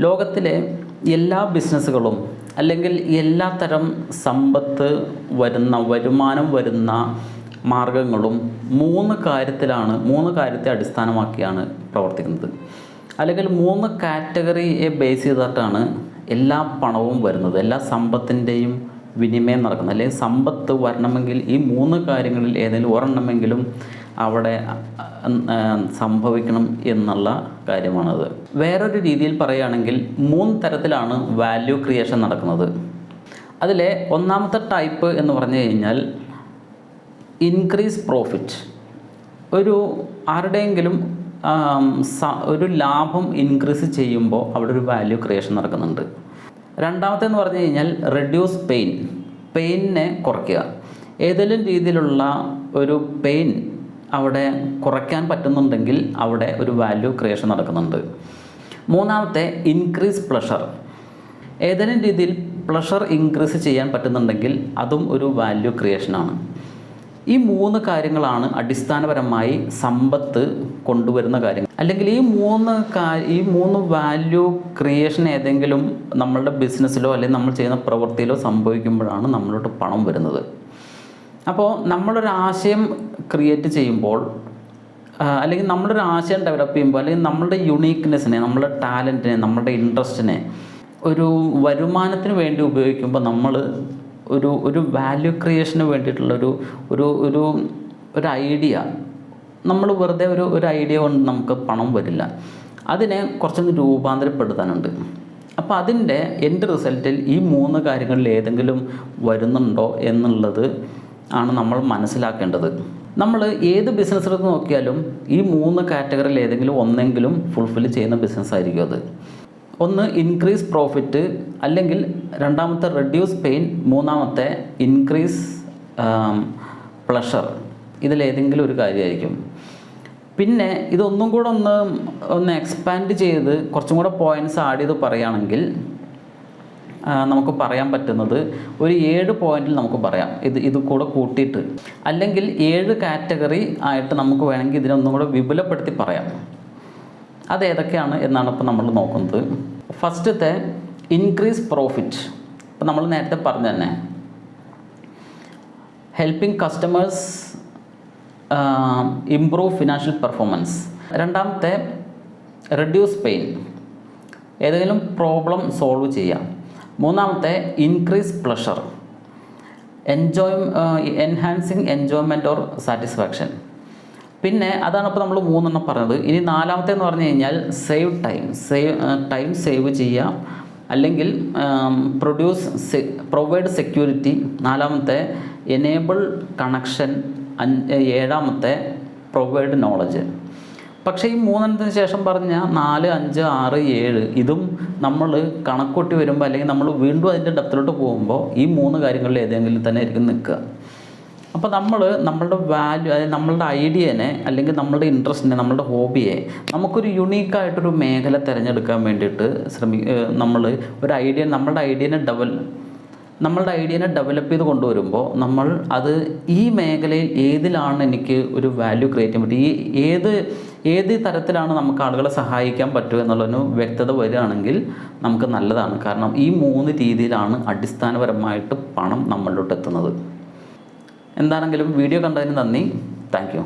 ലോകത്തിലെ എല്ലാ ബിസിനസ്സുകളും അല്ലെങ്കിൽ എല്ലാ തരം സമ്പത്ത് വരുമാനം വരുന്ന മാർഗങ്ങളും മൂന്ന് കാര്യത്തെ അടിസ്ഥാനമാക്കിയാണ് പ്രവർത്തിക്കുന്നത്. അല്ലെങ്കിൽ 3 കാറ്റഗറിയെ ബേസ് ചെയ്തിട്ടാണ് എല്ലാ പണവും വരുന്നത്, എല്ലാ സമ്പത്തിൻ്റെയും വിനിമയം നടക്കുന്നത്. അല്ലെങ്കിൽ സമ്പത്ത് വരണമെങ്കിൽ ഈ 3 കാര്യങ്ങളിൽ ഏതെങ്കിലും ഒരെണ്ണമെങ്കിലും അവിടെ സംഭവിക്കണം എന്നുള്ള കാര്യമാണത്. വേറൊരു രീതിയിൽ പറയുകയാണെങ്കിൽ 3 തരത്തിലാണ് വാല്യൂ ക്രിയേഷൻ നടക്കുന്നത്. അതിലെ ഒന്നാമത്തെ ടൈപ്പ് എന്ന് പറഞ്ഞു കഴിഞ്ഞാൽ ഇൻക്രീസ് പ്രോഫിറ്റ്. ആരുടെയെങ്കിലും ഒരു ലാഭം ഇൻക്രീസ് ചെയ്യുമ്പോൾ അവിടെ ഒരു വാല്യൂ ക്രിയേഷൻ നടക്കുന്നുണ്ട്. രണ്ടാമത്തേന്ന് പറഞ്ഞു കഴിഞ്ഞാൽ റെഡ്യൂസ് പെയിനിനെ കുറയ്ക്കുക. ഏതെങ്കിലും രീതിയിലുള്ള ഒരു പെയിൻ അവിടെ കുറയ്ക്കാൻ പറ്റുന്നുണ്ടെങ്കിൽ അവിടെ ഒരു വാല്യൂ ക്രിയേഷൻ നടക്കുന്നുണ്ട്. മൂന്നാമത്തെ ഇൻക്രീസ് പ്ലഷർ. ഏതെങ്കിലും രീതിയിൽ പ്ലഷർ ഇൻക്രീസ് ചെയ്യാൻ പറ്റുന്നുണ്ടെങ്കിൽ അതും ഒരു വാല്യൂ ക്രിയേഷനാണ്. ഈ 3 കാര്യങ്ങളാണ് അടിസ്ഥാനപരമായി സമ്പത്ത് കൊണ്ടുവരുന്ന കാര്യങ്ങൾ. അല്ലെങ്കിൽ ഈ 3 വാല്യൂ ക്രിയേഷൻ ഏതെങ്കിലും നമ്മളുടെ ബിസിനസ്സിലോ അല്ലെങ്കിൽ നമ്മൾ ചെയ്യുന്ന പ്രവൃത്തിയിലോ സംഭവിക്കുമ്പോഴാണ് നമ്മളോട്ട് പണം വരുന്നത്. അപ്പോൾ നമ്മളൊരു ആശയം ക്രിയേറ്റ് ചെയ്യുമ്പോൾ അല്ലെങ്കിൽ നമ്മളൊരു ആശയം ഡെവലപ്പ് ചെയ്യുമ്പോൾ അല്ലെങ്കിൽ നമ്മളുടെ യുണീക്ക്നെസ്സിനെ, നമ്മളുടെ ടാലൻറ്റിനെ, നമ്മളുടെ ഇൻട്രസ്റ്റിനെ ഒരു വരുമാനത്തിന് വേണ്ടി ഉപയോഗിക്കുമ്പോൾ നമ്മൾ ഒരു വാല്യൂ ക്രിയേഷന് വേണ്ടിയിട്ടുള്ള ഒരു ഐഡിയ, നമ്മൾ വെറുതെ ഒരു ഐഡിയ കൊണ്ട് നമുക്ക് പണം വരില്ല. അതിനെ കുറച്ചൊന്ന് രൂപാന്തരപ്പെടുത്താനുണ്ട്. അപ്പോൾ അതിൻ്റെ എൻഡ് റിസൾട്ടിൽ ഈ 3 കാര്യങ്ങളിൽ ഏതെങ്കിലും വരുന്നുണ്ടോ എന്നുള്ളത് ആണ് നമ്മൾ മനസ്സിലാക്കേണ്ടത്. നമ്മൾ ഏത് ബിസിനസ് എടുത്ത് നോക്കിയാലും ഈ 3 കാറ്റഗറിയിൽ ഏതെങ്കിലും ഒന്നെങ്കിലും ഫുൾഫിൽ ചെയ്യുന്ന ബിസിനസ് ആയിരിക്കും അത്. ഒന്ന് ഇൻക്രീസ് പ്രോഫിറ്റ്, അല്ലെങ്കിൽ രണ്ടാമത്തെ റെഡ്യൂസ് പെയിൻ, മൂന്നാമത്തെ ഇൻക്രീസ് പ്ലഷർ. ഇതിലേതെങ്കിലും ഒരു കാര്യമായിരിക്കും. പിന്നെ ഇതൊന്നും കൂടെ ഒന്ന് എക്സ്പാൻഡ് ചെയ്ത് കുറച്ചും കൂടെ പോയിൻറ്റ്സ് ആഡ് ചെയ്ത് പറയുകയാണെങ്കിൽ നമുക്ക് പറയാൻ പറ്റുന്നത് ഒരു 7 പോയിൻറ്റിൽ നമുക്ക് പറയാം. ഇത് കൂടെ കൂട്ടിയിട്ട്, അല്ലെങ്കിൽ 7 കാറ്റഗറി ആയിട്ട് നമുക്ക് വേണമെങ്കിൽ ഇതിനൊന്നും കൂടെ വിപുലപ്പെടുത്തി പറയാം. അതേതൊക്കെയാണ് എന്നാണ് ഇപ്പോൾ നമ്മൾ നോക്കുന്നത്. ഫസ്റ്റത്തെ ഇൻക്രീസ് പ്രോഫിറ്റ്. ഇപ്പോൾ നമ്മൾ നേരത്തെ പറഞ്ഞു തന്നെ, helping customers improve financial performance. രണ്ടാമത്തെ റെഡ്യൂസ് പെയിൻ, ഏതെങ്കിലും പ്രോബ്ലം സോൾവ് ചെയ്യാം. മൂന്നാമത്തെ increase pleasure, enhancing enjoyment or satisfaction. പിന്നെ അതാണ് ഇപ്പോൾ നമ്മൾ 3 പറഞ്ഞത്. ഇനി 4മത്തെ എന്ന് പറഞ്ഞു കഴിഞ്ഞാൽ സേവ് ടൈം സേവ് ചെയ്യുക, അല്ലെങ്കിൽ പ്രൊവൈഡ് സെക്യൂരിറ്റി. 4മത്തെ എനേബിൾ കണക്ഷൻ. 7മത്തെ പ്രൊവൈഡ് നോളജ്. പക്ഷേ ഈ 3 ശേഷം പറഞ്ഞ 4, 5, 6, 7 ഇതും നമ്മൾ കണക്കൂട്ടി വരുമ്പോൾ, അല്ലെങ്കിൽ നമ്മൾ വീണ്ടും അതിൻ്റെ ഡെപ്തിലോട്ട് പോകുമ്പോൾ ഈ 3 കാര്യങ്ങളിൽ ഏതെങ്കിലും തന്നെ ആയിരിക്കും നിൽക്കുക. അപ്പോൾ നമ്മളുടെ വാല്യൂ, അതായത് നമ്മളുടെ ഐഡിയനെ, അല്ലെങ്കിൽ നമ്മളുടെ ഇൻട്രസ്റ്റിനെ, നമ്മളുടെ ഹോബിയെ നമുക്കൊരു യുണീക്കായിട്ടൊരു മേഖല തിരഞ്ഞെടുക്കാൻ വേണ്ടിയിട്ട് നമ്മൾ നമ്മളുടെ ഐഡിയനെ ഡെവലപ്പ് ചെയ്ത് കൊണ്ടുവരുമ്പോൾ നമ്മൾ അത് ഈ മേഖലയിൽ ഏതിലാണ് എനിക്ക് ഒരു വാല്യൂ ക്രിയേറ്റ് ചെയ്യാൻ പറ്റും, ഏത് തരത്തിലാണ് നമുക്ക് ആളുകളെ സഹായിക്കാൻ പറ്റുക എന്നുള്ളൊരു വ്യക്തത വരികയാണെങ്കിൽ നമുക്ക് നല്ലതാണ്. കാരണം ഈ 3 രീതിയിലാണ് അടിസ്ഥാനപരമായിട്ട് പണം നമ്മളിലോട്ട് എത്തുന്നത്. എന്താണെങ്കിലും വീഡിയോ കണ്ടതിന് നന്ദി. Thank you.